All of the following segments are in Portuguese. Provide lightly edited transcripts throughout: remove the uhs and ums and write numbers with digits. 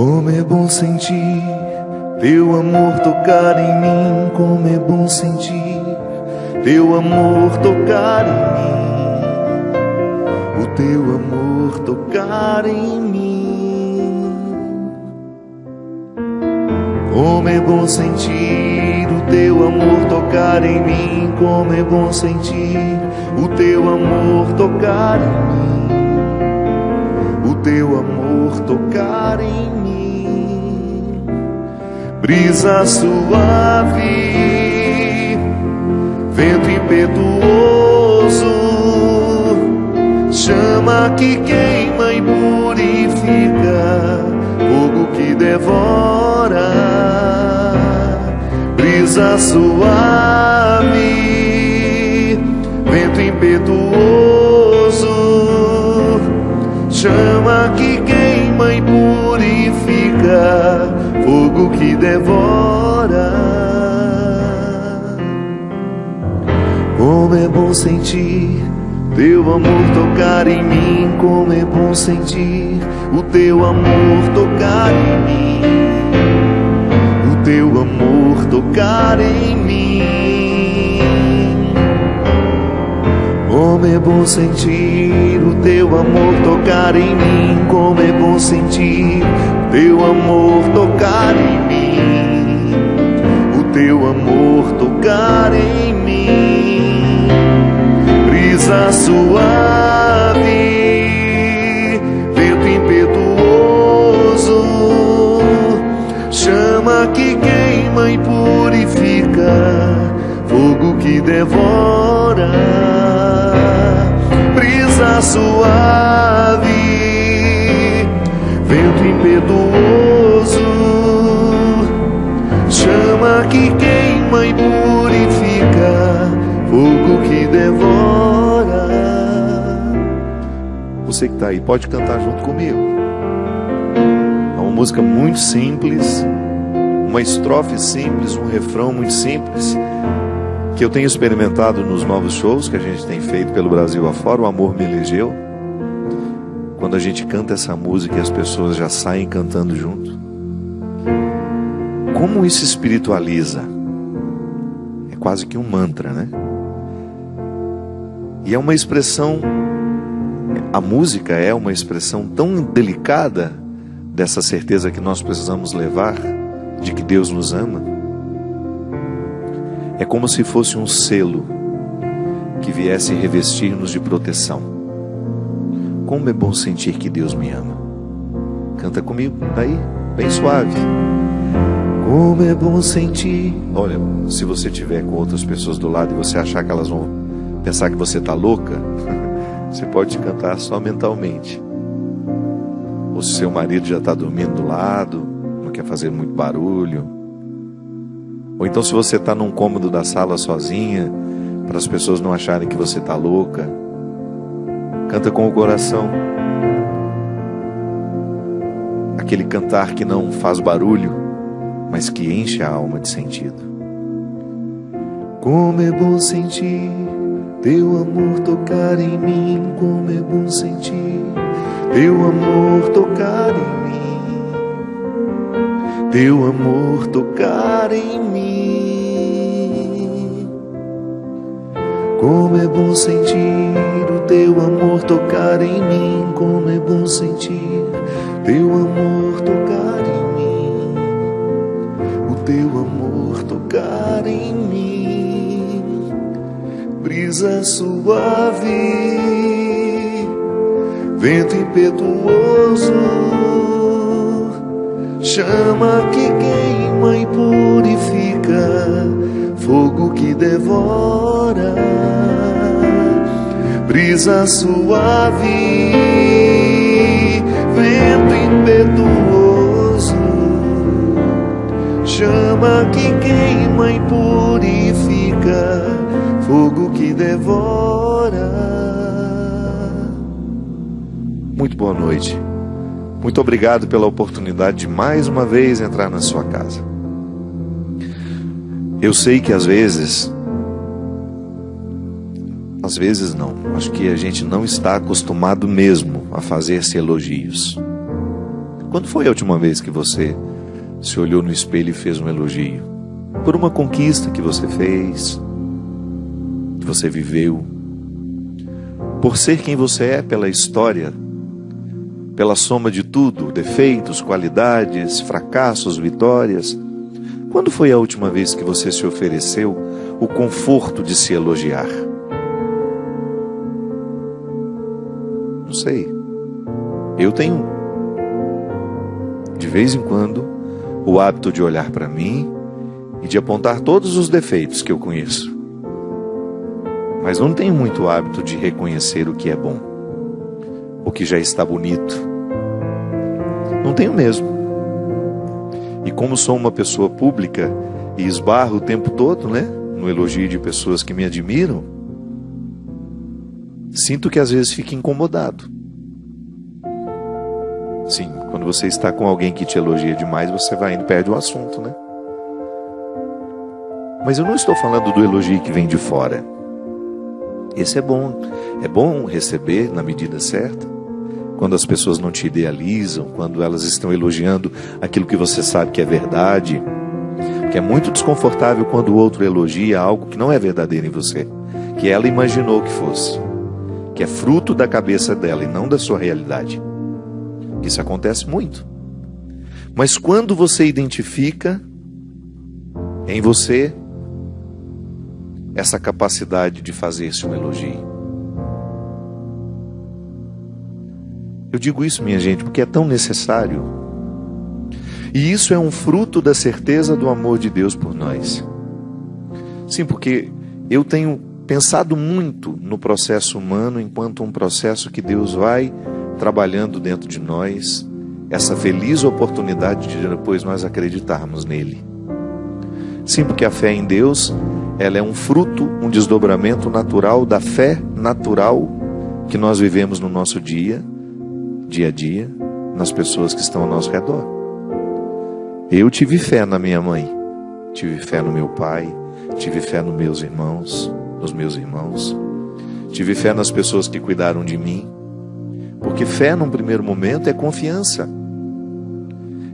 Como é bom sentir teu amor tocar em mim, como é bom sentir teu amor tocar em mim, o teu amor tocar em mim. Como é bom sentir o teu amor tocar em mim, como é bom sentir o teu amor tocar em mim, o teu amor tocar em mim. Brisa suave, vento impetuoso, chama que queima e purifica, fogo que devora. Brisa suave, vento impetuoso, chama que queima e purifica, fogo que devora. Como é bom sentir teu amor tocar em mim, como é bom sentir o teu amor tocar em mim, o teu amor tocar em mim. Como é bom sentir o teu amor tocar em mim, como é bom sentir teu amor tocar em mim, o teu amor tocar em mim. Brisa suave, vento impetuoso, chama que queima e purifica, fogo que devora. Brisa suave, vento impetuoso, chama que queima e purifica, fogo que devora. Você que está aí, pode cantar junto comigo. É uma música muito simples, uma estrofe simples, um refrão muito simples, que eu tenho experimentado nos novos shows que a gente tem feito pelo Brasil afora. O Amor Me Elegeu. Quando a gente canta essa música e as pessoas já saem cantando junto, como isso espiritualiza? É quase que um mantra, né? E é uma expressão, a música é uma expressão tão delicada dessa certeza que nós precisamos levar de que Deus nos ama. É como se fosse um selo que viesse revestir-nos de proteção. Como é bom sentir que Deus me ama. Canta comigo, daí, bem suave. Como é bom sentir. Olha, se você estiver com outras pessoas do lado e você achar que elas vão pensar que você está louca, você pode cantar só mentalmente. Ou se seu marido já está dormindo do lado, não quer fazer muito barulho. Ou então se você está num cômodo da sala sozinha, para as pessoas não acharem que você está louca, canta com o coração. Aquele cantar que não faz barulho, mas que enche a alma de sentido. Como é bom sentir teu amor tocar em mim, como é bom sentir teu amor tocar em mim, teu amor tocar em mim. Como é bom sentir o teu amor tocar em mim, como é bom sentir teu amor tocar em mim, o teu amor tocar em mim. Brisa suave, vento impetuoso, chama que queima e purifica, fogo que devora. Brisa suave, vento impetuoso, chama que queima e purifica, fogo que devora. Muito boa noite. Muito obrigado pela oportunidade de mais uma vez entrar na sua casa. Eu sei que às vezes não, acho que a gente não está acostumado mesmo a fazer-se elogios. Quando foi a última vez que você se olhou no espelho e fez um elogio? Por uma conquista que você fez, que você viveu, por ser quem você é pela história, pela soma de tudo, defeitos, qualidades, fracassos, vitórias. Quando foi a última vez que você se ofereceu o conforto de se elogiar? Não sei. Eu tenho, de vez em quando, o hábito de olhar para mim e de apontar todos os defeitos que eu conheço. Mas não tenho muito hábito de reconhecer o que é bom, o que já está bonito. Não tenho mesmo. E como sou uma pessoa pública e esbarro o tempo todo, né, no elogio de pessoas que me admiram, sinto que às vezes fico incomodado. Sim, quando você está com alguém que te elogia demais, você vai indo e perde o assunto, né? Mas eu não estou falando do elogio que vem de fora. Esse é bom receber na medida certa, quando as pessoas não te idealizam, quando elas estão elogiando aquilo que você sabe que é verdade, porque é muito desconfortável quando o outro elogia algo que não é verdadeiro em você, que ela imaginou que fosse, que é fruto da cabeça dela e não da sua realidade. Isso acontece muito. Mas quando você identifica em você essa capacidade de fazer-se um elogio. Eu digo isso, minha gente, porque é tão necessário. E isso é um fruto da certeza do amor de Deus por nós. Sim, porque eu tenho pensado muito no processo humano enquanto um processo que Deus vai trabalhando dentro de nós, essa feliz oportunidade de depois nós acreditarmos nele. Sim, porque a fé em Deus, ela é um fruto, um desdobramento natural da fé natural que nós vivemos no nosso dia a dia, nas pessoas que estão ao nosso redor. Eu tive fé na minha mãe, tive fé no meu pai, tive fé nos meus irmãos, tive fé nas pessoas que cuidaram de mim, porque fé num primeiro momento é confiança.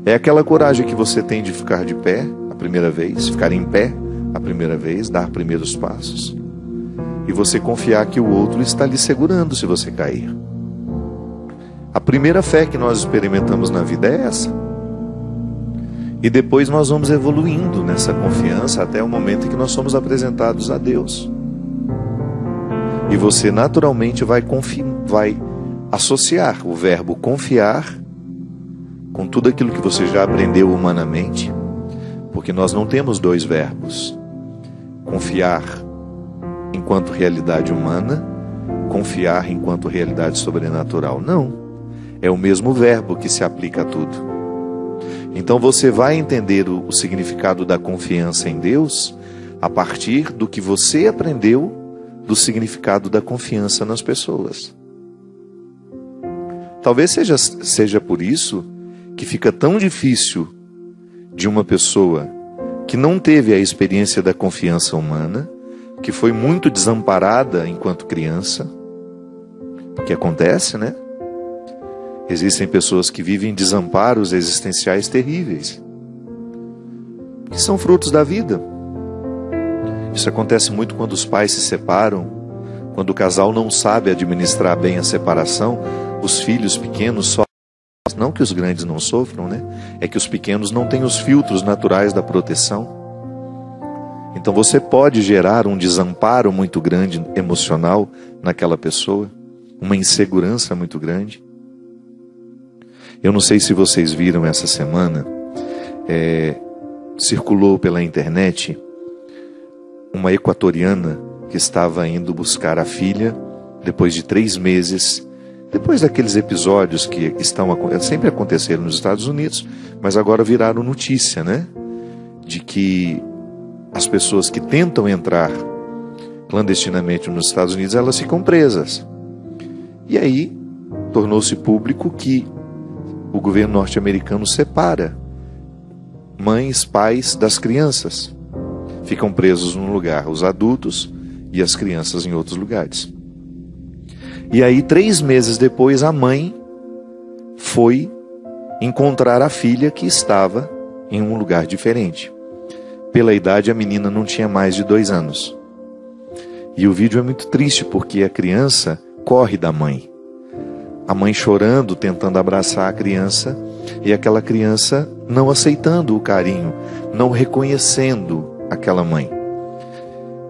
É aquela coragem que você tem de ficar de pé a primeira vez, ficar em pé a primeira vez, dar primeiros passos, e você confiar que o outro está lhe segurando se você cair. A primeira fé que nós experimentamos na vida é essa. E depois nós vamos evoluindo nessa confiança até o momento em que nós somos apresentados a Deus. E você naturalmente vai associar o verbo confiar com tudo aquilo que você já aprendeu humanamente, porque nós não temos dois verbos. Confiar enquanto realidade humana, confiar enquanto realidade sobrenatural. Não. É o mesmo verbo que se aplica a tudo. Então você vai entender o significado da confiança em Deus a partir do que você aprendeu do significado da confiança nas pessoas. Talvez seja por isso que fica tão difícil de uma pessoa que não teve a experiência da confiança humana, que foi muito desamparada enquanto criança, porque acontece, né? Existem pessoas que vivem desamparos existenciais terríveis, que são frutos da vida. Isso acontece muito quando os pais se separam, quando o casal não sabe administrar bem a separação, os filhos pequenos sofrem. Não que os grandes não sofram, né? É que os pequenos não têm os filtros naturais da proteção. Então você pode gerar um desamparo muito grande emocional naquela pessoa, uma insegurança muito grande. Eu não sei se vocês viram essa semana, circulou pela internet uma equatoriana que estava indo buscar a filha depois de 3 meses, depois daqueles episódios que sempre aconteceram nos Estados Unidos, mas agora viraram notícia, né? De que as pessoas que tentam entrar clandestinamente nos Estados Unidos, elas ficam presas. E aí tornou-se público que o governo norte-americano separa mães, pais das crianças. Ficam presos num lugar os adultos e as crianças em outros lugares. E aí 3 meses depois a mãe foi encontrar a filha que estava em um lugar diferente. Pela idade, a menina não tinha mais de 2 anos. E o vídeo é muito triste porque a criança corre da mãe. A mãe chorando, tentando abraçar a criança, e aquela criança não aceitando o carinho, não reconhecendo aquela mãe.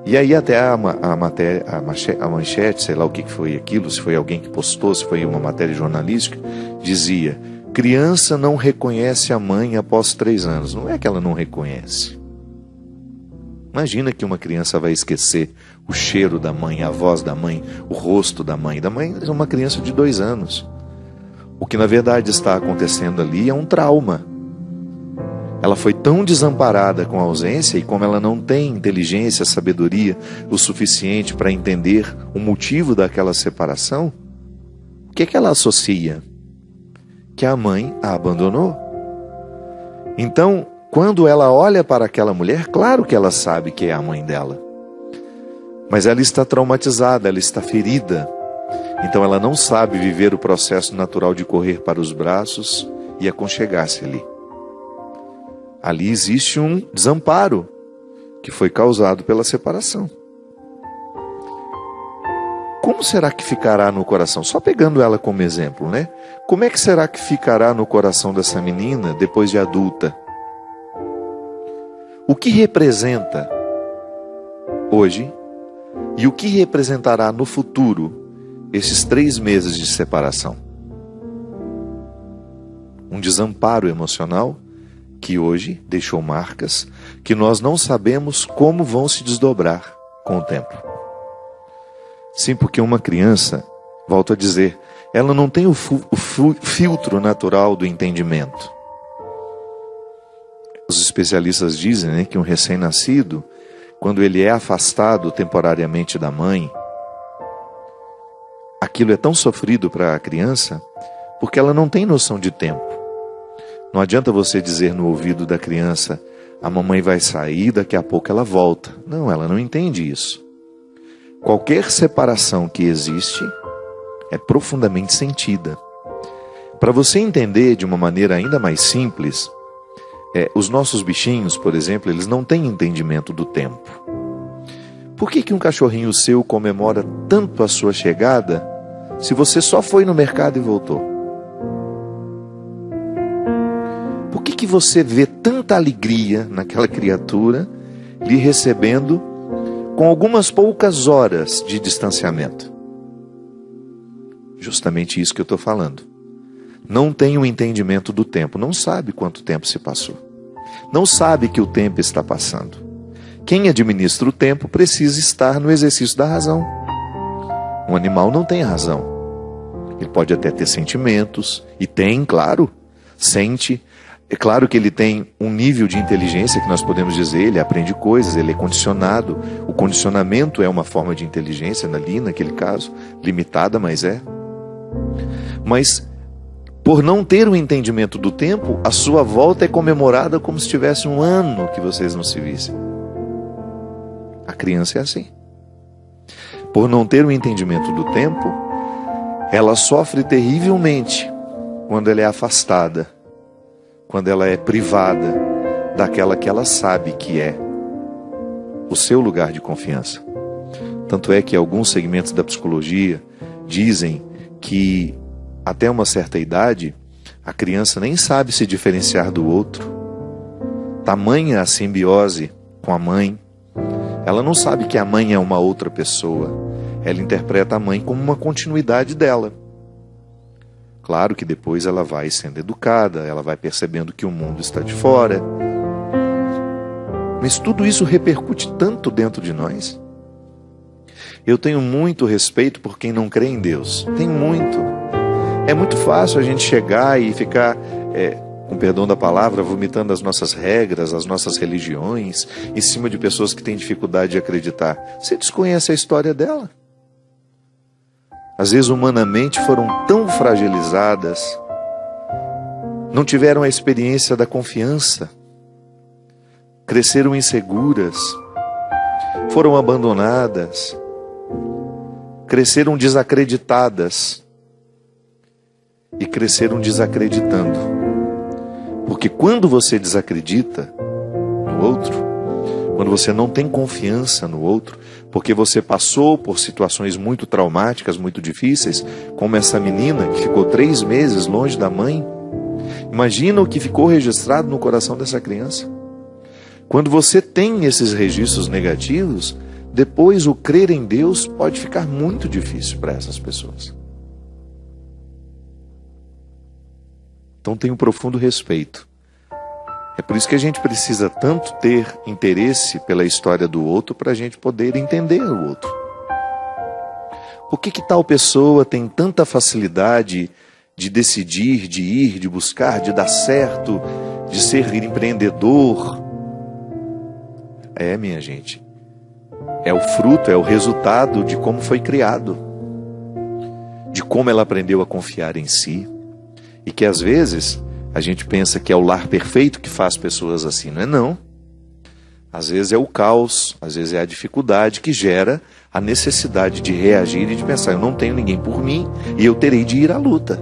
E aí até a manchete, sei lá o que foi aquilo, se foi alguém que postou, se foi uma matéria jornalística, dizia: criança não reconhece a mãe após 3 anos. Não é que ela não reconhece. Imagina que uma criança vai esquecer o cheiro da mãe, a voz da mãe, o rosto da mãe. Da mãe é uma criança de 2 anos. O que na verdade está acontecendo ali é um trauma. Ela foi tão desamparada com a ausência, e como ela não tem inteligência, sabedoria o suficiente para entender o motivo daquela separação, o que é que ela associa? Que a mãe a abandonou. Então, quando ela olha para aquela mulher, claro que ela sabe que é a mãe dela. Mas ela está traumatizada, ela está ferida. Então ela não sabe viver o processo natural de correr para os braços e aconchegar-se ali. Ali existe um desamparo que foi causado pela separação. Como será que ficará no coração? Só pegando ela como exemplo, né? Como é que será que ficará no coração dessa menina depois de adulta? O que representa hoje e o que representará no futuro esses 3 meses de separação? Um desamparo emocional que hoje deixou marcas que nós não sabemos como vão se desdobrar com o tempo. Sim, porque uma criança, volto a dizer, ela não tem o filtro natural do entendimento. Os especialistas dizem, né, que um recém-nascido, quando ele é afastado temporariamente da mãe, aquilo é tão sofrido para a criança, porque ela não tem noção de tempo. Não adianta você dizer no ouvido da criança: a mamãe vai sair, daqui a pouco ela volta. Não, ela não entende isso. Qualquer separação que existe é profundamente sentida. Para você entender de uma maneira ainda mais simples, os nossos bichinhos, por exemplo, eles não têm entendimento do tempo. Por que um cachorrinho seu comemora tanto a sua chegada se você só foi no mercado e voltou? Por que você vê tanta alegria naquela criatura lhe recebendo com algumas poucas horas de distanciamento? Justamente isso que eu estou falando. Não tem o entendimento do tempo, não sabe quanto tempo se passou. Não sabe que o tempo está passando. Quem administra o tempo precisa estar no exercício da razão. Um animal não tem razão. Ele pode até ter sentimentos, e tem, claro, sente. É claro que ele tem um nível de inteligência que nós podemos dizer, ele aprende coisas, ele é condicionado. O condicionamento é uma forma de inteligência ali, naquele caso, limitada, mas é. Mas, por não ter o entendimento do tempo, a sua volta é comemorada como se tivesse 1 ano que vocês não se vissem. A criança é assim. Por não ter o entendimento do tempo, ela sofre terrivelmente quando ela é afastada, quando ela é privada daquela que ela sabe que é o seu lugar de confiança. Tanto é que alguns segmentos da psicologia dizem que até uma certa idade a criança nem sabe se diferenciar do outro. Tamanha a simbiose com a mãe, ela não sabe que a mãe é uma outra pessoa. Ela interpreta a mãe como uma continuidade dela. Claro que depois ela vai sendo educada, ela vai percebendo que o mundo está de fora. Mas tudo isso repercute tanto dentro de nós. Eu tenho muito respeito por quem não crê em Deus. Tenho muito. É muito fácil a gente chegar e ficar, com perdão da palavra, vomitando as nossas regras, as nossas religiões, em cima de pessoas que têm dificuldade de acreditar. Você desconhece a história dela. Às vezes, humanamente, foram tão fragilizadas, não tiveram a experiência da confiança, cresceram inseguras, foram abandonadas, cresceram desacreditadas e cresceram desacreditando. Porque quando você desacredita no outro, quando você não tem confiança no outro, porque você passou por situações muito traumáticas, muito difíceis, como essa menina que ficou 3 meses longe da mãe, imagina o que ficou registrado no coração dessa criança. Quando você tem esses registros negativos, depois o crer em Deus pode ficar muito difícil para essas pessoas. Então tenho um profundo respeito. É por isso que a gente precisa tanto ter interesse pela história do outro para a gente poder entender o outro. Por que tal pessoa tem tanta facilidade de decidir, de ir, de buscar, de dar certo, de ser empreendedor? Minha gente, é o fruto, é o resultado de como foi criado, de como ela aprendeu a confiar em si, e que às vezes a gente pensa que é o lar perfeito que faz pessoas assim. Não é não. Às vezes é o caos, às vezes é a dificuldade que gera a necessidade de reagir e de pensar, eu não tenho ninguém por mim e eu terei de ir à luta.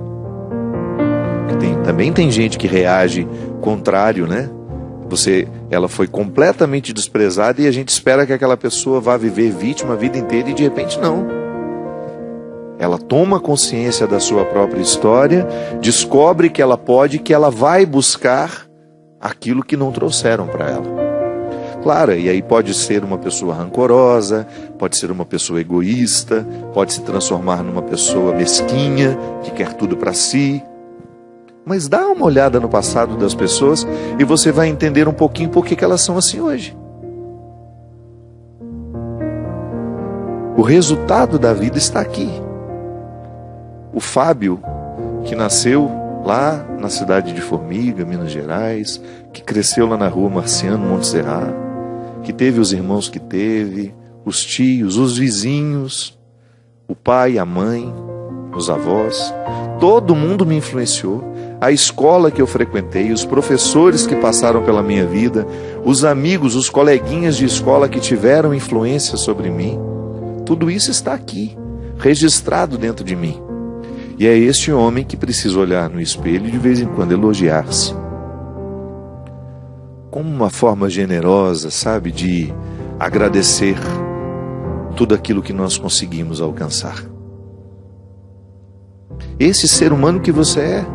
Também tem gente que reage contrário, né? Ela foi completamente desprezada e a gente espera que aquela pessoa vá viver vítima a vida inteira e de repente não. Ela toma consciência da sua própria história, descobre que ela pode, que ela vai buscar aquilo que não trouxeram para ela. Claro, e aí pode ser uma pessoa rancorosa, pode ser uma pessoa egoísta, pode se transformar numa pessoa mesquinha, que quer tudo para si. Mas dá uma olhada no passado das pessoas e você vai entender um pouquinho por que elas são assim hoje. O resultado da vida está aqui. O Fábio, que nasceu lá na cidade de Formiga, Minas Gerais, que cresceu lá na rua Marciano Montserrat, que teve os irmãos que teve, os tios, os vizinhos, o pai, a mãe, os avós, todo mundo me influenciou. A escola que eu frequentei, os professores que passaram pela minha vida, os amigos, os coleguinhas de escola que tiveram influência sobre mim, tudo isso está aqui, registrado dentro de mim. E é este homem que precisa olhar no espelho e de vez em quando elogiar-se. Como uma forma generosa, sabe, de agradecer tudo aquilo que nós conseguimos alcançar. Esse ser humano que você é,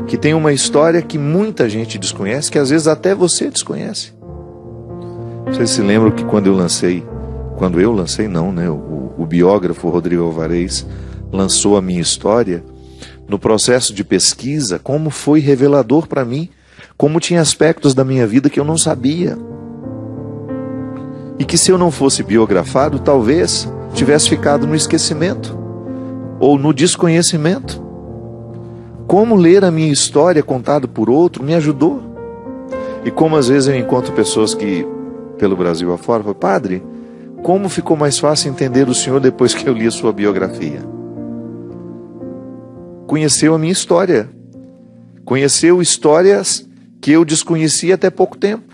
que tem uma história que muita gente desconhece, que às vezes até você desconhece. Vocês se lembram que quando eu lancei não, né? O biógrafo Rodrigo Alvarez lançou a minha história, no processo de pesquisa, como foi revelador para mim, como tinha aspectos da minha vida que eu não sabia. E que se eu não fosse biografado, talvez tivesse ficado no esquecimento ou no desconhecimento. Como ler a minha história contada por outro me ajudou. E como às vezes eu encontro pessoas que, pelo Brasil afora, falam, padre, como ficou mais fácil entender o senhor depois que eu li a sua biografia? Conheceu a minha história. Conheceu histórias que eu desconhecia até pouco tempo.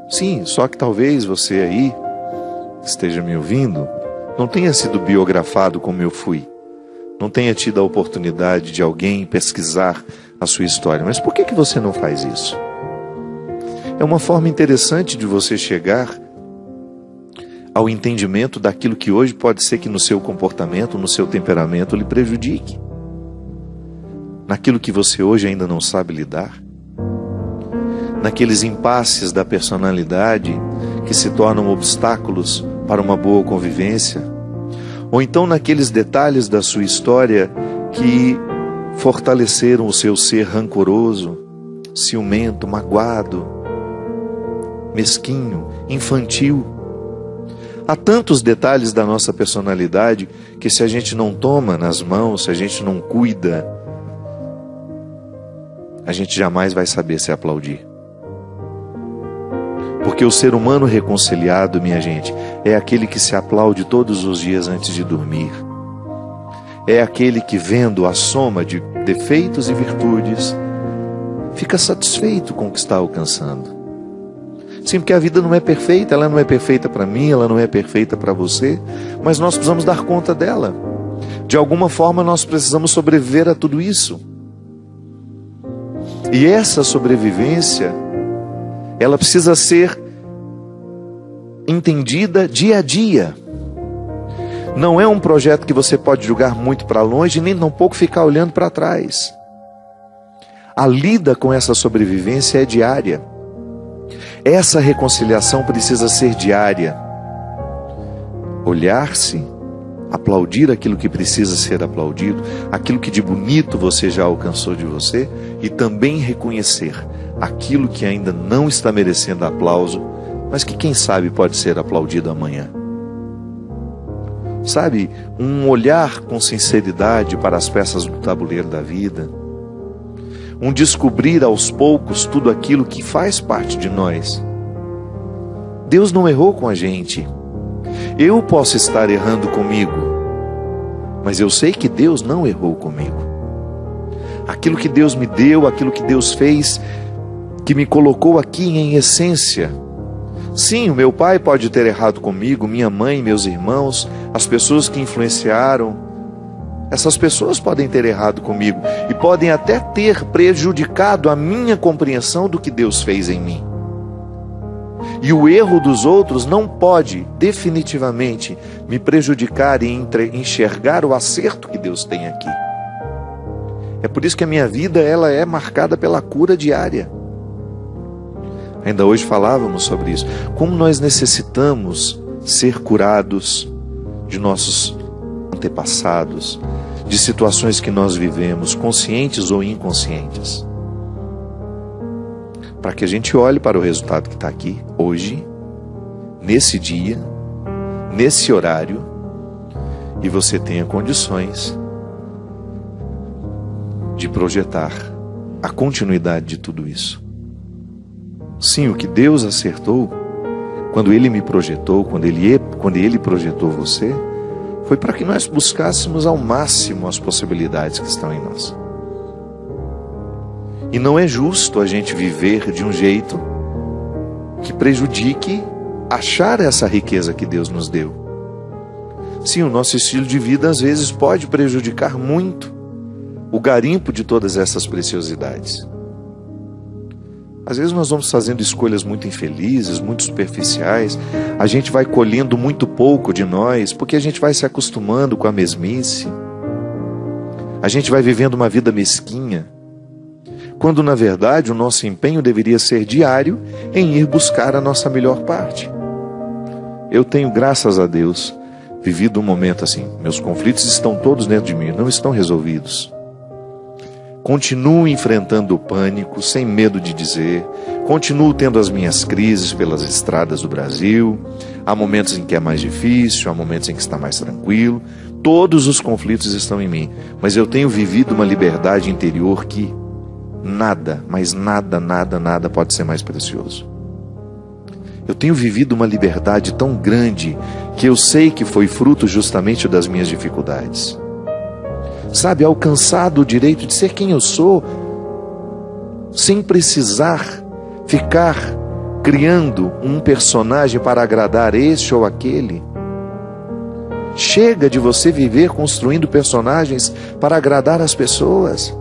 Sim, só que talvez você aí, esteja me ouvindo, não tenha sido biografado como eu fui. Não tenha tido a oportunidade de alguém pesquisar a sua história. Mas por que você não faz isso? É uma forma interessante de você chegar ao entendimento daquilo que hoje pode ser que no seu comportamento, no seu temperamento, lhe prejudique. Naquilo que você hoje ainda não sabe lidar. Naqueles impasses da personalidade que se tornam obstáculos para uma boa convivência. Ou então naqueles detalhes da sua história que fortaleceram o seu ser rancoroso, ciumento, magoado, mesquinho, infantil. Há tantos detalhes da nossa personalidade que se a gente não toma nas mãos, se a gente não cuida, a gente jamais vai saber se aplaudir. Porque o ser humano reconciliado, minha gente, é aquele que se aplaude todos os dias antes de dormir. É aquele que, vendo a soma de defeitos e virtudes, fica satisfeito com o que está alcançando. Sim, porque a vida não é perfeita, ela não é perfeita para mim, ela não é perfeita para você, mas nós precisamos dar conta dela. De alguma forma nós precisamos sobreviver a tudo isso. E essa sobrevivência, ela precisa ser entendida dia a dia. Não é um projeto que você pode jogar muito para longe, nem tampouco ficar olhando para trás. A lida com essa sobrevivência é diária. Essa reconciliação precisa ser diária. Olhar-se, aplaudir aquilo que precisa ser aplaudido, aquilo que de bonito você já alcançou de você, e também reconhecer aquilo que ainda não está merecendo aplauso, mas que quem sabe pode ser aplaudido amanhã. Sabe, um olhar com sinceridade para as peças do tabuleiro da vida, um descobrir aos poucos tudo aquilo que faz parte de nós. Deus não errou com a gente. Eu posso estar errando comigo, mas eu sei que Deus não errou comigo. Aquilo que Deus me deu, aquilo que Deus fez, que me colocou aqui em essência. Sim, o meu pai pode ter errado comigo, minha mãe, meus irmãos, as pessoas que influenciaram. Essas pessoas podem ter errado comigo e podem até ter prejudicado a minha compreensão do que Deus fez em mim. E o erro dos outros não pode definitivamente me prejudicar e enxergar o acerto que Deus tem aqui. É por isso que a minha vida ela é marcada pela cura diária. Ainda hoje falávamos sobre isso. Como nós necessitamos ser curados de nossos antepassados, de situações que nós vivemos, conscientes ou inconscientes. Para que a gente olhe para o resultado que está aqui, hoje, nesse dia, nesse horário, e você tenha condições de projetar a continuidade de tudo isso. Sim, o que Deus acertou, quando Ele me projetou, quando Ele projetou você, foi para que nós buscássemos ao máximo as possibilidades que estão em nós. E não é justo a gente viver de um jeito que prejudique achar essa riqueza que Deus nos deu. Sim, o nosso estilo de vida às vezes pode prejudicar muito o garimpo de todas essas preciosidades. Às vezes nós vamos fazendo escolhas muito infelizes, muito superficiais, a gente vai colhendo muito pouco de nós, porque a gente vai se acostumando com a mesmice, a gente vai vivendo uma vida mesquinha, quando na verdade o nosso empenho deveria ser diário em ir buscar a nossa melhor parte. Eu tenho, graças a Deus, vivido um momento assim, meus conflitos estão todos dentro de mim, não estão resolvidos. Continuo enfrentando o pânico, sem medo de dizer. Continuo tendo as minhas crises pelas estradas do Brasil. Há momentos em que é mais difícil, há momentos em que está mais tranquilo. Todos os conflitos estão em mim. Mas eu tenho vivido uma liberdade interior que nada, mas nada pode ser mais precioso. Eu tenho vivido uma liberdade tão grande que eu sei que foi fruto justamente das minhas dificuldades. Sabe, alcançado o direito de ser quem eu sou, sem precisar ficar criando um personagem para agradar este ou aquele. Chega de você viver construindo personagens para agradar as pessoas.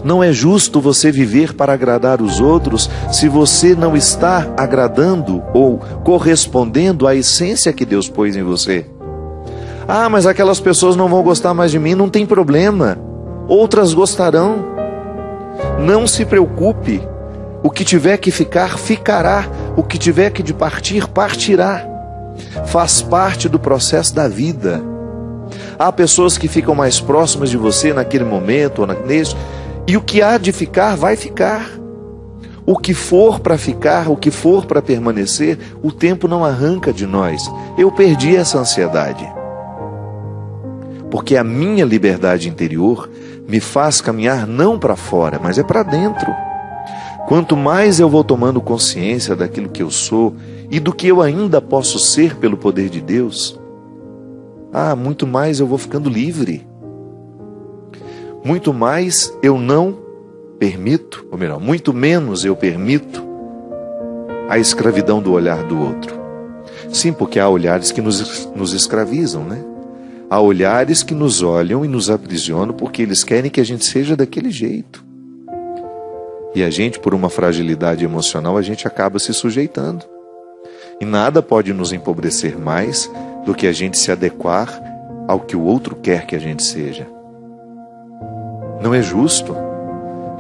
Não é justo você viver para agradar os outros se você não está agradando ou correspondendo à essência que Deus pôs em você. Ah, mas aquelas pessoas não vão gostar mais de mim. Não tem problema, outras gostarão. Não se preocupe. O que tiver que ficar, ficará. O que tiver que de partir, partirá. Faz parte do processo da vida. Há pessoas que ficam mais próximas de você naquele momento ou neste, e o que há de ficar, vai ficar. O que for para ficar, o que for para permanecer, o tempo não arranca de nós. Eu perdi essa ansiedade. Porque a minha liberdade interior me faz caminhar não para fora, mas é para dentro. Quanto mais eu vou tomando consciência daquilo que eu sou e do que eu ainda posso ser pelo poder de Deus, muito mais eu vou ficando livre. Muito mais eu não permito, ou melhor, muito menos eu permito a escravidão do olhar do outro. Sim, porque há olhares que nos escravizam, né? Há olhares que nos olham e nos aprisionam porque eles querem que a gente seja daquele jeito. E a gente, por uma fragilidade emocional, a gente acaba se sujeitando. E nada pode nos empobrecer mais do que a gente se adequar ao que o outro quer que a gente seja. Não é justo.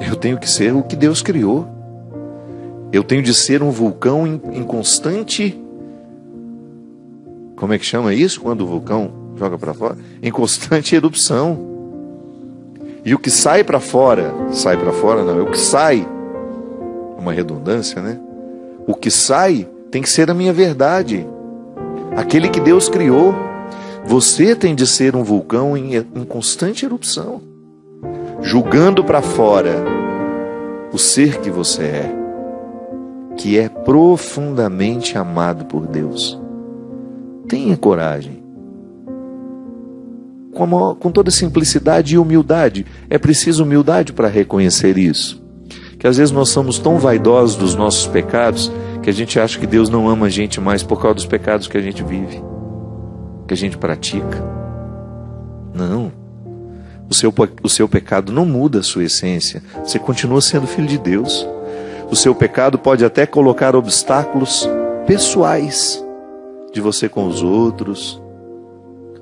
Eu tenho que ser o que Deus criou. Eu tenho de ser um vulcão em constante... Como é que chama isso? Quando o vulcão joga para fora? Em constante erupção. E o que sai para fora não, é o que sai, uma redundância, né? O que sai tem que ser a minha verdade, aquele que Deus criou. Você tem de ser um vulcão em constante erupção, julgando para fora o ser que você é, que é profundamente amado por Deus. Tenha coragem. Com toda simplicidade e humildade. É preciso humildade para reconhecer isso. Que às vezes nós somos tão vaidosos dos nossos pecados que a gente acha que Deus não ama a gente mais por causa dos pecados que a gente vive, que a gente pratica. Não. O seu pecado não muda a sua essência. Você continua sendo filho de Deus. O seu pecado pode até colocar obstáculos pessoais de você com os outros.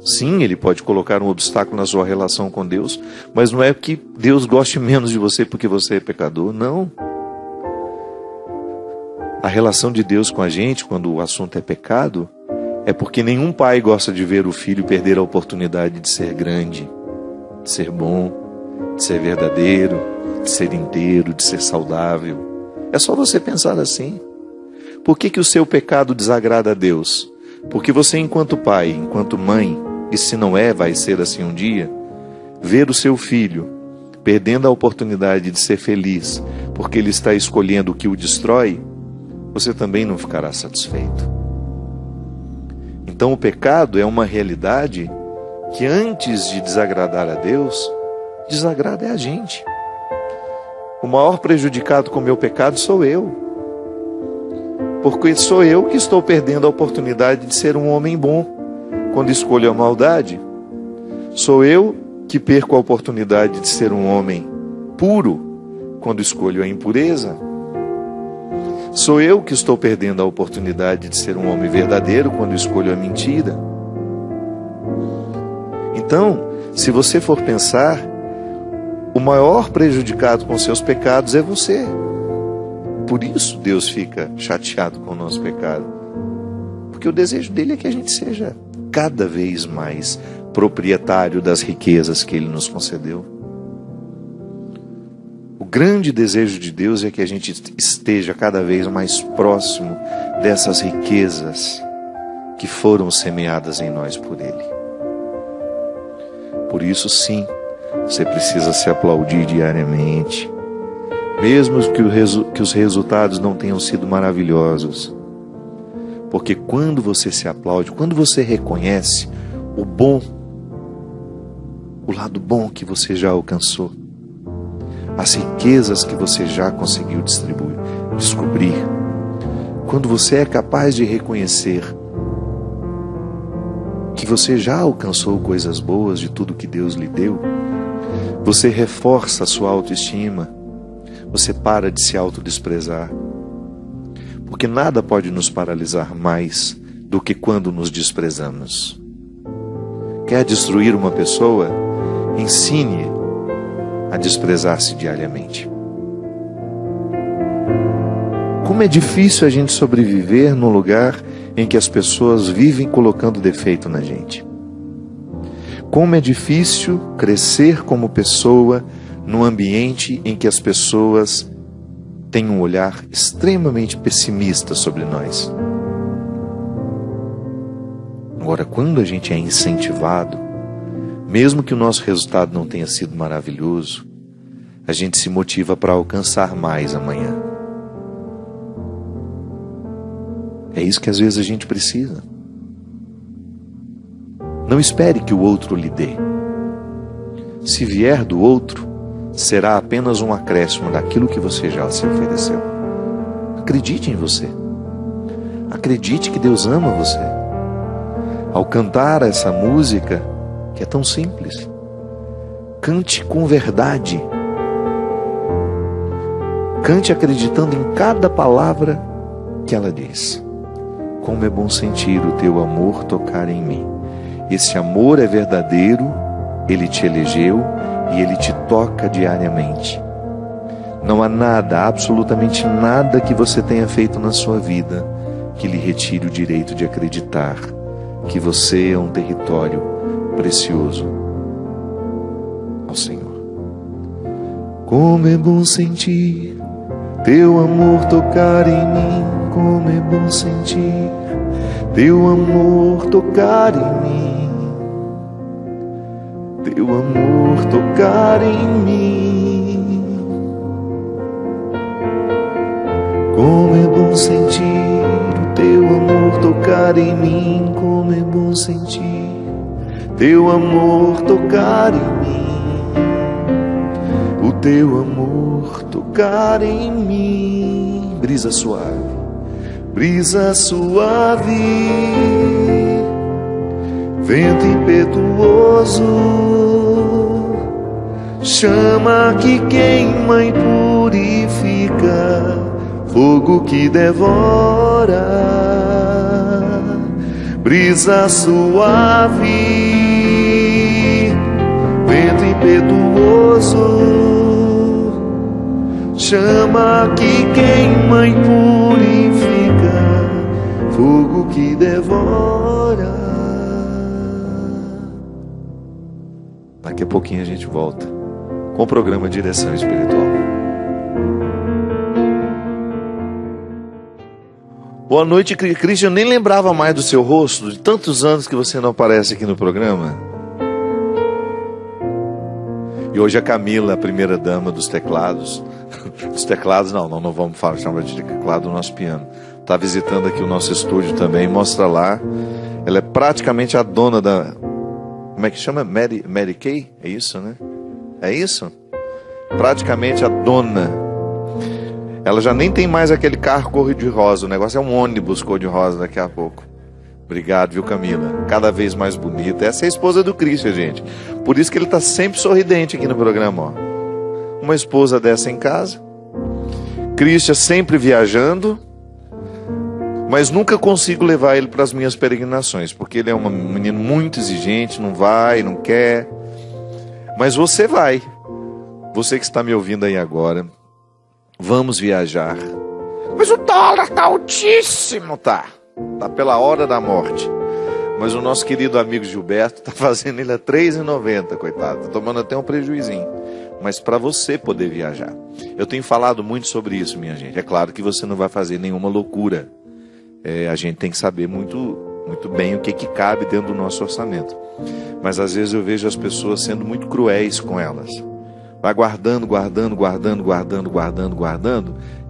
Sim, ele pode colocar um obstáculo na sua relação com Deus, mas não é que Deus goste menos de você porque você é pecador, não. A relação de Deus com a gente, quando o assunto é pecado, é porque nenhum pai gosta de ver o filho perder a oportunidade de ser grande, de ser bom, de ser verdadeiro, de ser inteiro, de ser saudável. É só você pensar assim. Por que o seu pecado desagrada a Deus? Porque você, enquanto pai, enquanto mãe, e se não é, vai ser assim um dia, ver o seu filho perdendo a oportunidade de ser feliz, porque ele está escolhendo o que o destrói, você também não ficará satisfeito. Então o pecado é uma realidade que antes de desagradar a Deus, desagrada a gente. O maior prejudicado com o meu pecado sou eu. Porque sou eu que estou perdendo a oportunidade de ser um homem bom quando escolho a maldade. Sou eu que perco a oportunidade de ser um homem puro quando escolho a impureza. Sou eu que estou perdendo a oportunidade de ser um homem verdadeiro quando escolho a mentira. Então, se você for pensar, o maior prejudicado com seus pecados é você. Por isso Deus fica chateado com o nosso pecado. Porque o desejo dele é que a gente seja cada vez mais proprietário das riquezas que ele nos concedeu. O grande desejo de Deus é que a gente esteja cada vez mais próximo dessas riquezas que foram semeadas em nós por ele. Por isso, sim, você precisa se aplaudir diariamente, mesmo que os resultados não tenham sido maravilhosos. Porque quando você se aplaude, quando você reconhece o bom, o lado bom que você já alcançou, as riquezas que você já conseguiu descobrir, quando você é capaz de reconhecer que você já alcançou coisas boas de tudo que Deus lhe deu, você reforça a sua autoestima, você para de se autodesprezar. Porque nada pode nos paralisar mais do que quando nos desprezamos. Quer destruir uma pessoa? Ensine a desprezar-se diariamente. Como é difícil a gente sobreviver num lugar em que as pessoas vivem colocando defeito na gente. Como é difícil crescer como pessoa num ambiente em que as pessoas têm um olhar extremamente pessimista sobre nós. Agora, quando a gente é incentivado, mesmo que o nosso resultado não tenha sido maravilhoso, a gente se motiva para alcançar mais amanhã. É isso que às vezes a gente precisa. Não espere que o outro lhe dê. Se vier do outro, será apenas um acréscimo daquilo que você já se ofereceu. Acredite em você. Acredite que Deus ama você. Ao cantar essa música, que é tão simples, cante com verdade. Cante acreditando em cada palavra que ela diz. Como é bom sentir o teu amor tocar em mim. Esse amor é verdadeiro, ele te elegeu e ele te toca diariamente. Não há nada, absolutamente nada que você tenha feito na sua vida que lhe retire o direito de acreditar que você é um território precioso ao Senhor. Como é bom sentir teu amor tocar em mim, como é bom sentir teu amor tocar em mim, teu amor tocar em mim. Como é bom sentir o teu amor tocar em mim, como é bom sentir teu amor tocar em mim, o teu amor tocar em mim. Brisa suave, brisa suave, vento impetuoso, chama que queima e purifica, fogo que devora. Brisa suave, vento impetuoso, chama que queima e purifica, fogo que devora. Daqui a pouquinho a gente volta com o programa Direção Espiritual. Boa noite, Cristian. Eu nem lembrava mais do seu rosto, de tantos anos que você não aparece aqui no programa. E hoje a Camila, a primeira dama dos teclados. Dos teclados, não vamos chamar de teclado do nosso piano. Está visitando aqui o nosso estúdio também, mostra lá. Ela é praticamente a dona da... Como é que chama? Mary Kay? É isso, né? É isso? Praticamente a dona. Ela já nem tem mais aquele carro cor-de-rosa. O negócio é um ônibus cor-de-rosa daqui a pouco. Obrigado, viu, Camila? Cada vez mais bonita. Essa é a esposa do Christian, gente. Por isso que ele está sempre sorridente aqui no programa, ó. Uma esposa dessa em casa. Christian sempre viajando. Mas nunca consigo levar ele para as minhas peregrinações, porque ele é um menino muito exigente, não vai, não quer. Mas você vai. Você que está me ouvindo aí agora, vamos viajar. Mas o dólar está altíssimo, tá pela hora da morte. Mas o nosso querido amigo Gilberto está fazendo ele a R$3,90, coitado. Está tomando até um prejuizinho. Mas para você poder viajar. Eu tenho falado muito sobre isso, minha gente. É claro que você não vai fazer nenhuma loucura. A gente tem que saber muito bem o que cabe dentro do nosso orçamento. Mas às vezes eu vejo as pessoas sendo muito cruéis com elas. Vai guardando,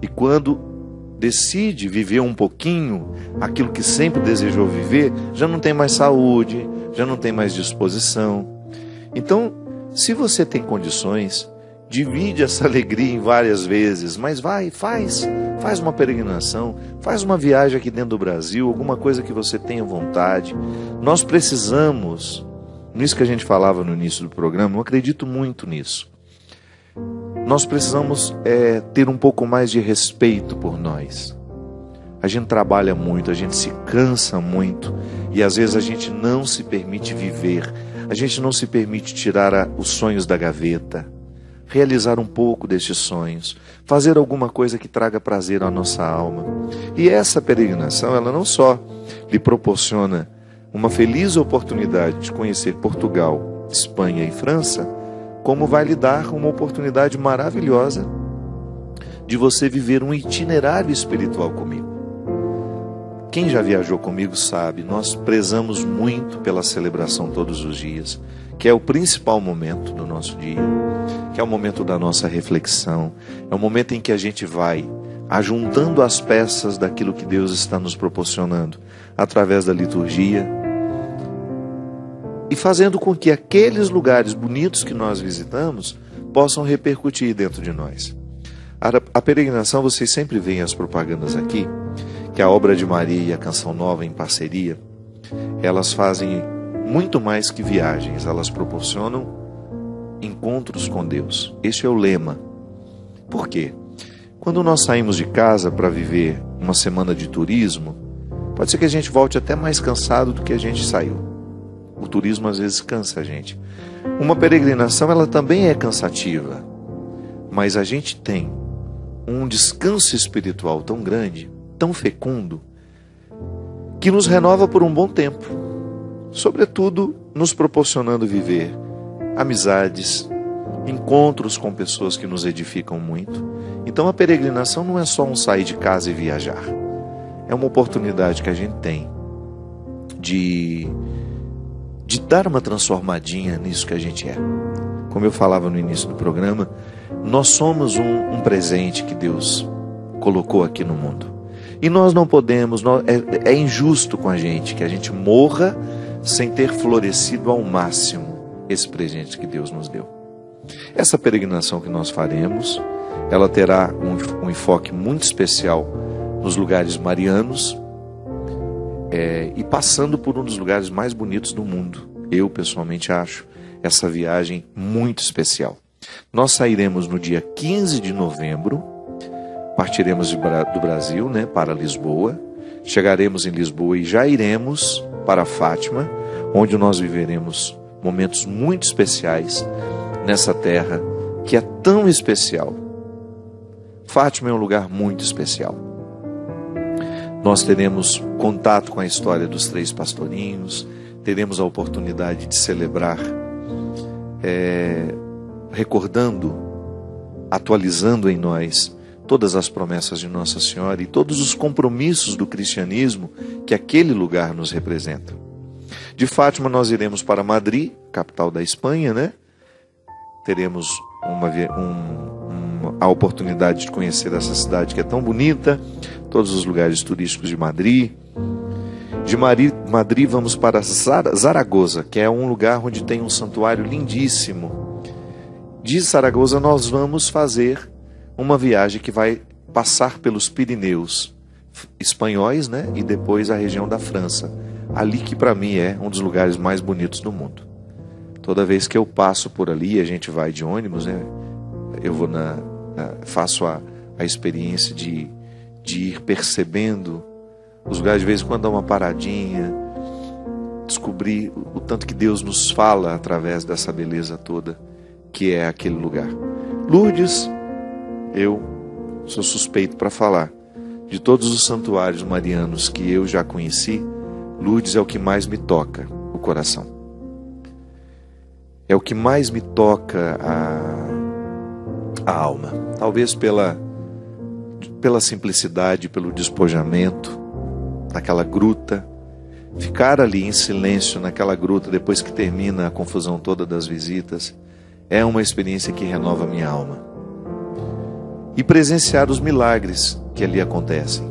e quando decide viver um pouquinho aquilo que sempre desejou viver, já não tem mais saúde, já não tem mais disposição. Então, se você tem condições, divide essa alegria em várias vezes, mas faz uma peregrinação, faz uma viagem aqui dentro do Brasil, alguma coisa que você tenha vontade. Nós precisamos, nisso que a gente falava no início do programa, eu acredito muito nisso. Nós precisamos ter um pouco mais de respeito por nós. A gente trabalha muito, a gente se cansa muito e às vezes a gente não se permite viver, a gente não se permite tirar os sonhos da gaveta, realizar um pouco destes sonhos, fazer alguma coisa que traga prazer à nossa alma. E essa peregrinação, ela não só lhe proporciona uma feliz oportunidade de conhecer Portugal, Espanha e França, como vai lhe dar uma oportunidade maravilhosa de você viver um itinerário espiritual comigo. Quem já viajou comigo sabe, nós prezamos muito pela celebração todos os dias, que é o principal momento do nosso dia, que é o momento da nossa reflexão, é o momento em que a gente vai ajuntando as peças daquilo que Deus está nos proporcionando através da liturgia e fazendo com que aqueles lugares bonitos que nós visitamos possam repercutir dentro de nós. A peregrinação, vocês sempre veem as propagandas aqui, que a Obra de Maria e a Canção Nova em parceria, elas fazem muito mais que viagens, elas proporcionam encontros com Deus. Este é o lema. Por quê? Quando nós saímos de casa para viver uma semana de turismo, pode ser que a gente volte até mais cansado do que a gente saiu. O turismo às vezes cansa a gente. Uma peregrinação, ela também é cansativa, mas a gente tem um descanso espiritual tão grande, tão fecundo, que nos renova por um bom tempo, sobretudo nos proporcionando viver amizades, encontros com pessoas que nos edificam muito. Então a peregrinação não é só um sair de casa e viajar, é uma oportunidade que a gente tem de dar uma transformadinha nisso que a gente é. Como eu falava no início do programa, nós somos um presente que Deus colocou aqui no mundo. E nós não podemos, é injusto com a gente que a gente morra sem ter florescido ao máximo esse presente que Deus nos deu. Essa peregrinação que nós faremos, ela terá um enfoque muito especial nos lugares marianos, e passando por um dos lugares mais bonitos do mundo. Eu, pessoalmente, acho essa viagem muito especial. Nós sairemos no dia 15 de novembro, partiremos do Brasil, para Lisboa, chegaremos em Lisboa e já iremos para Fátima, onde nós viveremos momentos muito especiais nessa terra que é tão especial. Fátima é um lugar muito especial. Nós teremos contato com a história dos 3 pastorinhos, teremos a oportunidade de celebrar, recordando, atualizando em nós todas as promessas de Nossa Senhora e todos os compromissos do cristianismo que aquele lugar nos representa. De Fátima nós iremos para Madrid, capital da Espanha, Teremos a oportunidade de conhecer essa cidade que é tão bonita, todos os lugares turísticos de Madrid. De Madrid vamos para Zaragoza, que é um lugar onde tem um santuário lindíssimo. De Zaragoza nós vamos fazer uma viagem que vai passar pelos Pirineus espanhóis, e depois a região da França. Ali que para mim é um dos lugares mais bonitos do mundo. Toda vez que eu passo por ali, a gente vai de ônibus, eu vou faço a experiência de ir percebendo os lugares, de vez em quando dá uma paradinha, descobrir o tanto que Deus nos fala através dessa beleza toda que é aquele lugar. Lourdes, eu sou suspeito para falar. De todos os santuários marianos que eu já conheci, Lourdes é o que mais me toca o coração. É o que mais me toca a alma. Talvez pela simplicidade, pelo despojamento daquela gruta. Ficar ali em silêncio naquela gruta depois que termina a confusão toda das visitas é uma experiência que renova a minha alma. E presenciar os milagres que ali acontecem.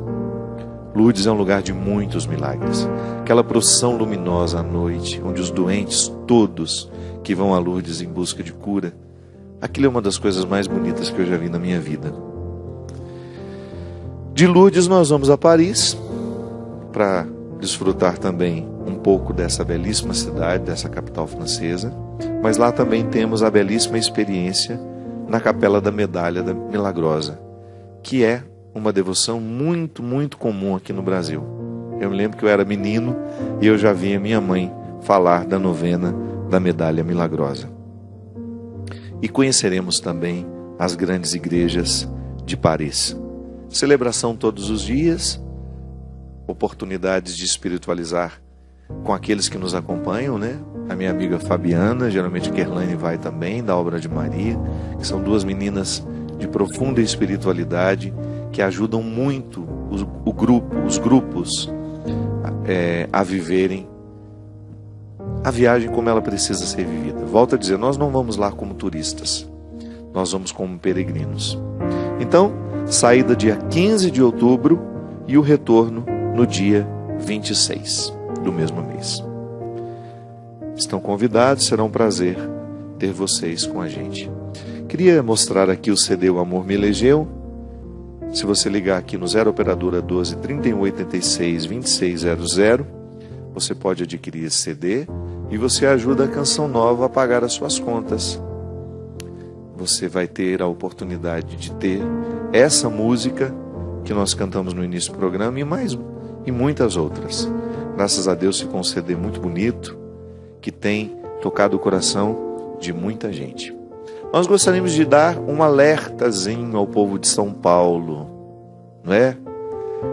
Lourdes é um lugar de muitos milagres. Aquela procissão luminosa à noite, onde os doentes todos que vão a Lourdes em busca de cura, aquilo é uma das coisas mais bonitas que eu já vi na minha vida. De Lourdes nós vamos a Paris, para desfrutar também um pouco dessa belíssima cidade, dessa capital francesa, mas lá também temos a belíssima experiência na Capela da Medalha Milagrosa, que é uma devoção muito, muito comum aqui no Brasil. Eu me lembro que eu era menino e eu já via minha mãe falar da novena da Medalha Milagrosa. E conheceremos também as grandes igrejas de Paris. Celebração todos os dias, oportunidades de espiritualizar com aqueles que nos acompanham, A minha amiga Fabiana, geralmente Kerlane vai também, da Obra de Maria, que são 2 meninas de profunda espiritualidade, que ajudam muito os grupos a viverem a viagem como ela precisa ser vivida. Volto a dizer, nós não vamos lá como turistas, nós vamos como peregrinos. Então, saída dia 15 de outubro e o retorno no dia 26 do mesmo mês. Estão convidados, será um prazer ter vocês com a gente. Queria mostrar aqui o CD O Amor Me Elegeu. Se você ligar aqui no 0 operadora 12 3186 2600, você pode adquirir esse CD e você ajuda a Canção Nova a pagar as suas contas. você vai ter a oportunidade de ter essa música que nós cantamos no início do programa e muitas outras. Graças a Deus ficou um CD muito bonito que tem tocado o coração de muita gente. Nós gostaríamos de dar um alertazinho ao povo de São Paulo, não é?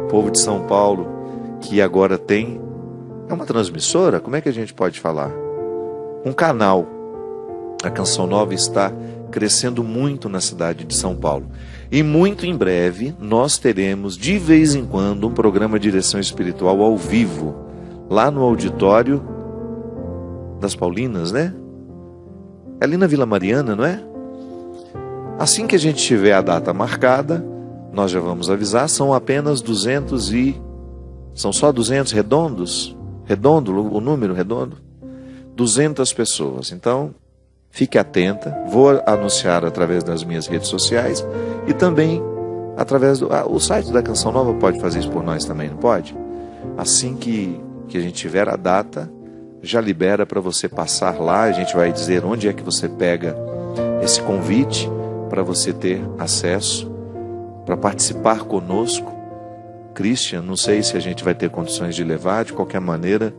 O povo de São Paulo que agora tem uma transmissora, como é que a gente pode falar? Um canal. A Canção Nova está crescendo muito na cidade de São Paulo. E muito em breve nós teremos, de vez em quando, um programa de direção espiritual ao vivo, lá no auditório das Paulinas, né? É ali na Vila Mariana, não é? Assim que a gente tiver a data marcada, nós já vamos avisar, são apenas 200 São só 200 redondos? Redondo, o número redondo? 200 pessoas. Então, fique atenta, vou anunciar através das minhas redes sociais e também através o site da Canção Nova pode fazer isso por nós também, não pode? Assim que a gente tiver a data, já libera para você passar lá, a gente vai dizer onde é que você pega esse convite para você ter acesso, para participar conosco. Christian, não sei se a gente vai ter condições de levar, de qualquer maneira,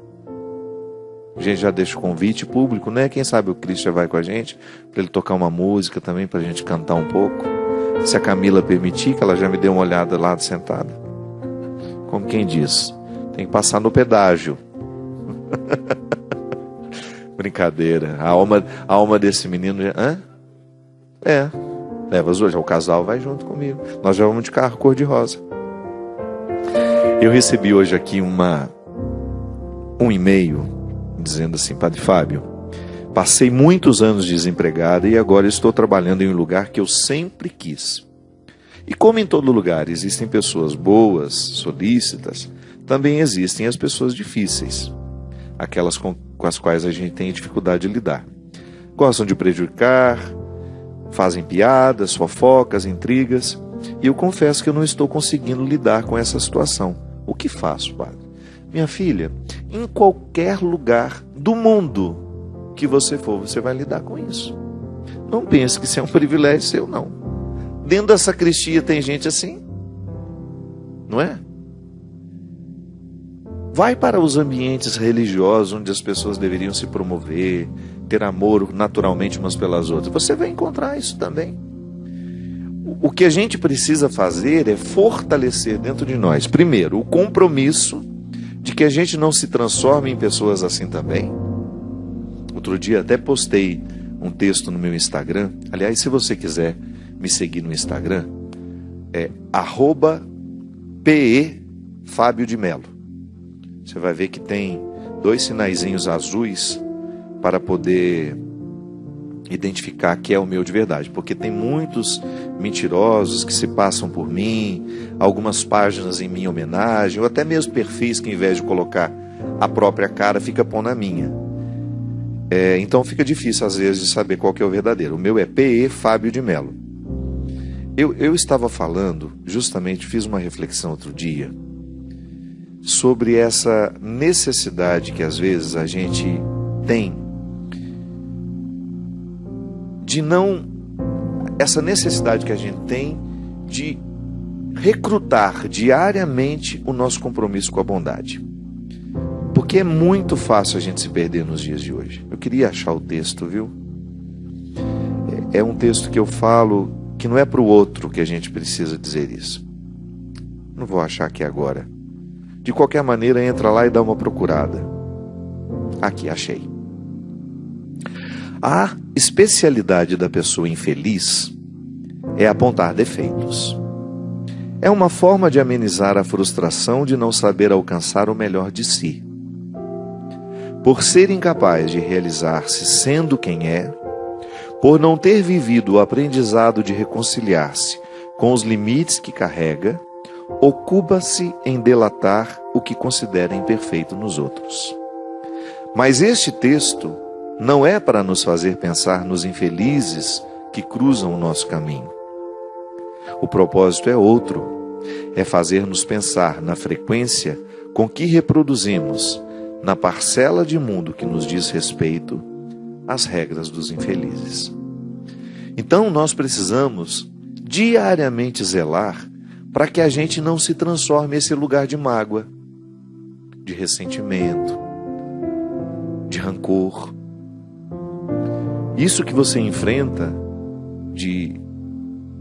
a gente já deixa o convite público, né? Quem sabe o Christian vai com a gente, para ele tocar uma música também, para a gente cantar um pouco. Se a Camila permitir, que ela já me deu uma olhada lá sentada. Como quem diz, tem que passar no pedágio. Brincadeira. A alma desse menino... Leva hoje, o casal vai junto comigo. Nós já vamos de carro cor-de-rosa. Eu recebi hoje aqui um e-mail dizendo assim: Padre Fábio, passei muitos anos desempregada e agora estou trabalhando em um lugar que eu sempre quis. E como em todo lugar existem pessoas boas, solícitas, também existem as pessoas difíceis, aquelas com as quais a gente tem dificuldade de lidar. Gostam de prejudicar, fazem piadas, fofocas, intrigas, e eu confesso que eu não estou conseguindo lidar com essa situação. O que faço, padre? Minha filha, em qualquer lugar do mundo que você for, você vai lidar com isso. Não pense que isso é um privilégio seu, não. Dentro da sacristia tem gente assim, não é? Vai para os ambientes religiosos onde as pessoas deveriam se promover, ter amor naturalmente umas pelas outras. Você vai encontrar isso também. O que a gente precisa fazer é fortalecer dentro de nós, primeiro, o compromisso de que a gente não se transforme em pessoas assim também. Outro dia até postei um texto no meu Instagram. Aliás, se você quiser me seguir no Instagram, é @PE Fábio de Melo. Você vai ver que tem 2 sinaizinhos azuis para poder identificar que é o meu de verdade, porque tem muitos mentirosos que se passam por mim, algumas páginas em minha homenagem, ou até mesmo perfis que, ao invés de colocar a própria cara, fica pondo a minha. Então fica difícil às vezes de saber qual que é o verdadeiro. O meu é PE Fábio de Melo. Eu estava falando, justamente fiz uma reflexão outro dia sobre essa necessidade que às vezes a gente tem essa necessidade que a gente tem de recrutar diariamente o nosso compromisso com a bondade. Porque é muito fácil a gente se perder nos dias de hoje. Eu queria achar o texto, viu? É um texto que eu falo que não é para o outro que a gente precisa dizer isso. Não vou achar aqui agora. De qualquer maneira, entra lá e dá uma procurada. Aqui, achei. A especialidade da pessoa infeliz é apontar defeitos. É uma forma de amenizar a frustração de não saber alcançar o melhor de si. Por ser incapaz de realizar-se sendo quem é, por não ter vivido o aprendizado de reconciliar-se com os limites que carrega, ocupa-se em delatar o que considera imperfeito nos outros. Mas este texto não é para nos fazer pensar nos infelizes que cruzam o nosso caminho. O propósito é outro, é fazer-nos pensar na frequência com que reproduzimos, na parcela de mundo que nos diz respeito, as regras dos infelizes. Então nós precisamos diariamente zelar para que a gente não se transforme esse lugar de mágoa, de ressentimento, de rancor. Isso que você enfrenta de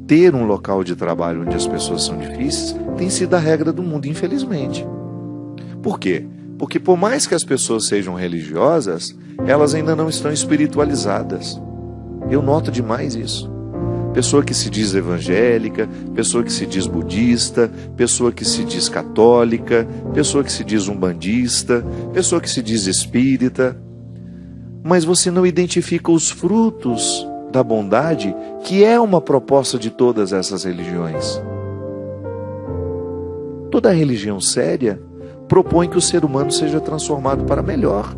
ter um local de trabalho onde as pessoas são difíceis tem sido a regra do mundo, infelizmente. Por quê? Porque por mais que as pessoas sejam religiosas, elas ainda não estão espiritualizadas. Eu noto demais isso. Pessoa que se diz evangélica, pessoa que se diz budista, pessoa que se diz católica, pessoa que se diz umbandista, pessoa que se diz espírita. Mas você não identifica os frutos da bondade, que é uma proposta de todas essas religiões. Toda religião séria propõe que o ser humano seja transformado para melhor.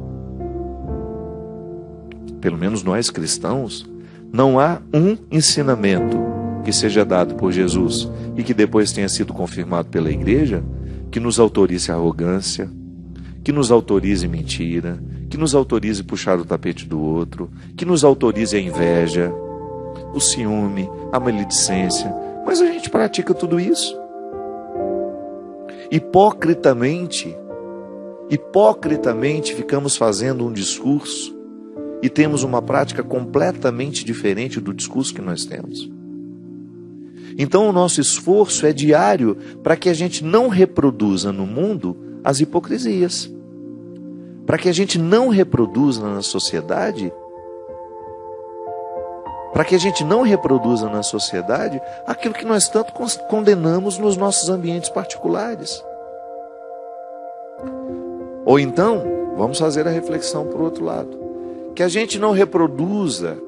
Pelo menos nós cristãos, não há um ensinamento que seja dado por Jesus e que depois tenha sido confirmado pela igreja que nos autorize a arrogância, que nos autorize mentira, que nos autorize puxar o tapete do outro, que nos autorize a inveja, o ciúme, a maledicência. Mas a gente pratica tudo isso. Hipocritamente ficamos fazendo um discurso e temos uma prática completamente diferente do discurso que nós temos. Então o nosso esforço é diário para que a gente não reproduza no mundo as hipocrisias. Para que a gente não reproduza na sociedade, aquilo que nós tanto condenamos nos nossos ambientes particulares. Ou então, vamos fazer a reflexão por outro lado. Que a gente não reproduza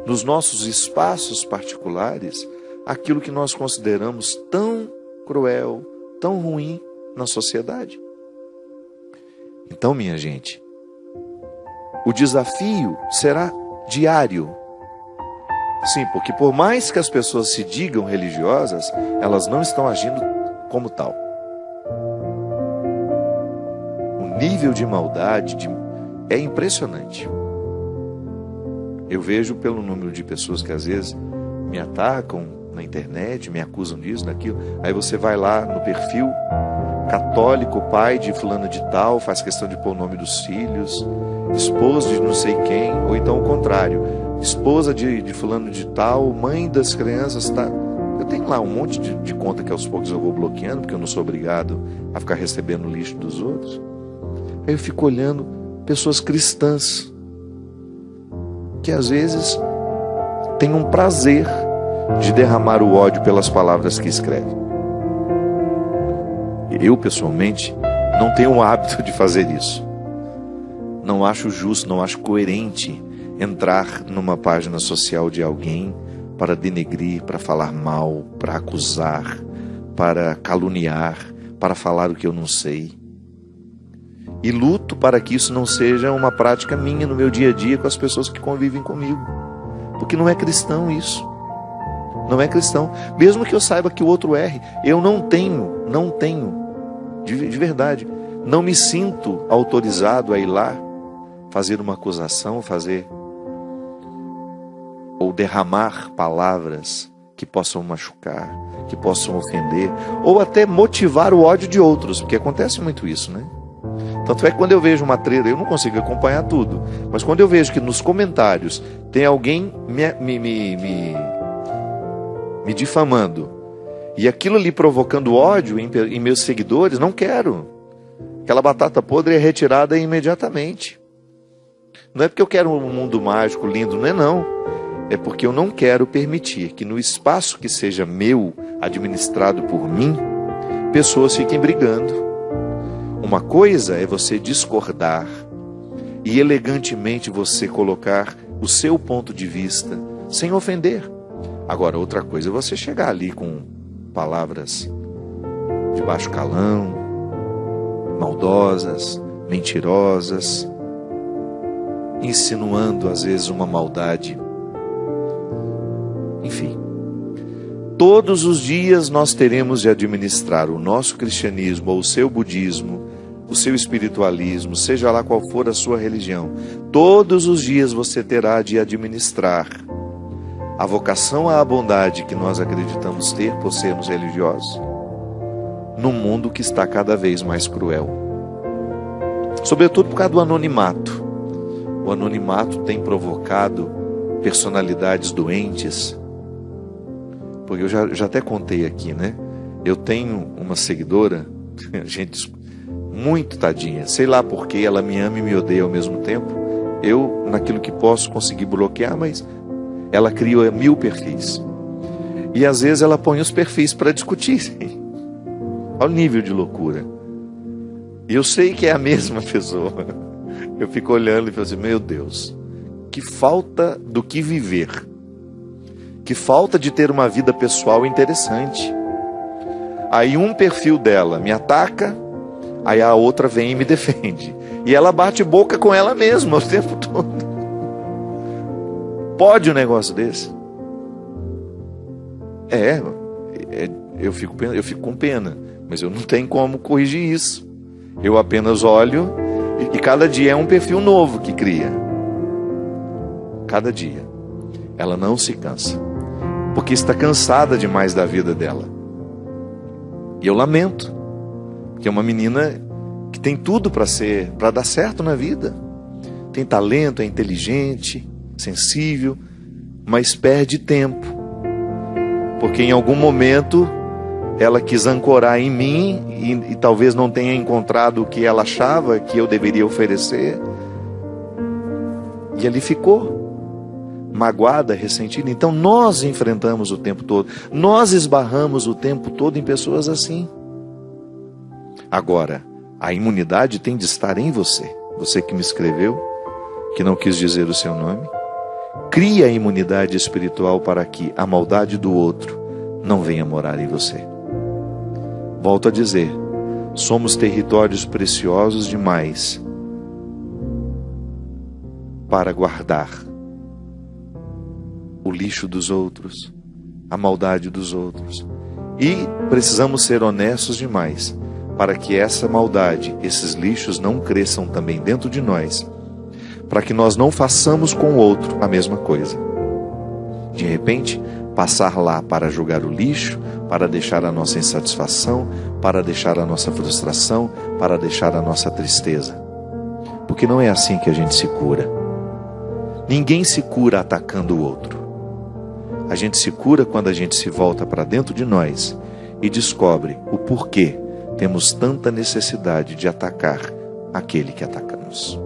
nos nossos espaços particulares aquilo que nós consideramos tão cruel, tão ruim na sociedade. Então, minha gente, o desafio será diário. Sim, porque por mais que as pessoas se digam religiosas, elas não estão agindo como tal. O nível de maldade é impressionante. Eu vejo pelo número de pessoas que às vezes me atacam na internet, me acusam disso, daquilo. Aí você vai lá no perfil católico, pai de fulano de tal, faz questão de pôr o nome dos filhos, esposa de não sei quem, ou então o contrário, esposa de fulano de tal, mãe das crianças, tá? Eu tenho lá um monte de conta que aos poucos eu vou bloqueando, porque eu não sou obrigado a ficar recebendo o lixo dos outros. Aí eu fico olhando pessoas cristãs, que às vezes têm um prazer de derramar o ódio pelas palavras que escrevem. Eu, pessoalmente, não tenho o hábito de fazer isso. Não acho justo, não acho coerente entrar numa página social de alguém para denegrir, para falar mal, para acusar, para caluniar, para falar o que eu não sei. E luto para que isso não seja uma prática minha no meu dia a dia com as pessoas que convivem comigo. Porque não é cristão isso. Não é cristão. Mesmo que eu saiba que o outro erre, eu não tenho, de verdade, não me sinto autorizado a ir lá fazer uma acusação, ou derramar palavras que possam machucar, que possam ofender, ou até motivar o ódio de outros, porque acontece muito isso, né? Tanto é que quando eu vejo uma treta, eu não consigo acompanhar tudo, mas quando eu vejo que nos comentários tem alguém me difamando, e aquilo ali provocando ódio em meus seguidores, não quero. Aquela batata podre é retirada imediatamente. Não é porque eu quero um mundo mágico, lindo, não é não. É porque eu não quero permitir que no espaço que seja meu, administrado por mim, pessoas fiquem brigando. Uma coisa é você discordar e elegantemente você colocar o seu ponto de vista sem ofender. Agora, outra coisa é você chegar ali com palavras de baixo calão, maldosas, mentirosas, insinuando às vezes uma maldade. Enfim, todos os dias nós teremos de administrar o nosso cristianismo, ou o seu budismo, o seu espiritualismo, seja lá qual for a sua religião. Todos os dias você terá de administrar a vocação à bondade que nós acreditamos ter por sermos religiosos, num mundo que está cada vez mais cruel. Sobretudo por causa do anonimato. O anonimato tem provocado personalidades doentes. Porque eu já até contei aqui, né? Eu tenho uma seguidora, gente muito tadinha, sei lá porque ela me ama e me odeia ao mesmo tempo. Eu, naquilo que posso, consegui bloquear, mas ela cria 1000 perfis. E às vezes ela põe os perfis para discutir. Olha o nível de loucura. E eu sei que é a mesma pessoa. Eu fico olhando e falo assim, meu Deus, que falta do que viver. Que falta de ter uma vida pessoal interessante. Aí um perfil dela me ataca, aí a outra vem e me defende. E ela bate boca com ela mesma o tempo todo. Pode um negócio desse? Eu fico com pena, mas eu não tenho como corrigir isso. Eu apenas olho e cada dia é um perfil novo que cria. Cada dia. Ela não se cansa, porque está cansada demais da vida dela. E eu lamento, porque é uma menina que tem tudo para dar certo na vida. Tem talento, é inteligente, sensível, mas perde tempo. Porque em algum momento ela quis ancorar em mim e talvez não tenha encontrado o que ela achava que eu deveria oferecer. E ali ficou, magoada, ressentida. Então nós enfrentamos o tempo todo, nós esbarramos o tempo todo em pessoas assim. Agora, a imunidade tem de estar em você. Você que me escreveu, que não quis dizer o seu nome, cria a imunidade espiritual para que a maldade do outro não venha morar em você. Volto a dizer, somos territórios preciosos demais para guardar o lixo dos outros, a maldade dos outros. E precisamos ser honestos demais para que essa maldade, esses lixos não cresçam também dentro de nós, para que nós não façamos com o outro a mesma coisa. De repente, passar lá para jogar o lixo, para deixar a nossa insatisfação, para deixar a nossa frustração, para deixar a nossa tristeza. Porque não é assim que a gente se cura. Ninguém se cura atacando o outro. A gente se cura quando a gente se volta para dentro de nós e descobre o porquê temos tanta necessidade de atacar aquele que atacamos.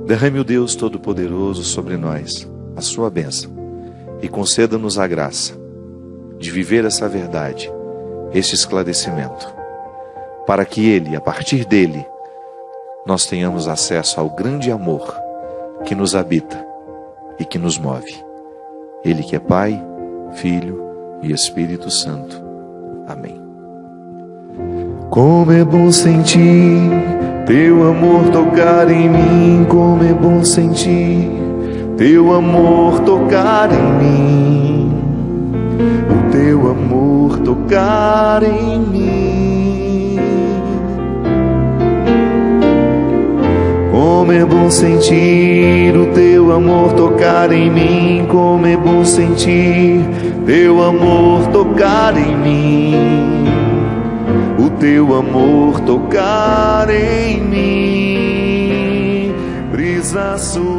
Derrame o Deus Todo-Poderoso sobre nós a sua bênção e conceda-nos a graça de viver essa verdade, este esclarecimento, para que Ele, a partir dele, nós tenhamos acesso ao grande amor que nos habita e que nos move. Ele que é Pai, Filho e Espírito Santo. Amém. Como é bom sentir teu amor tocar em mim, como é bom sentir teu amor tocar em mim, o teu amor tocar em mim. Como é bom sentir o teu amor tocar em mim, como é bom sentir teu amor tocar em mim, o teu amor tocar em mim. Brisa sua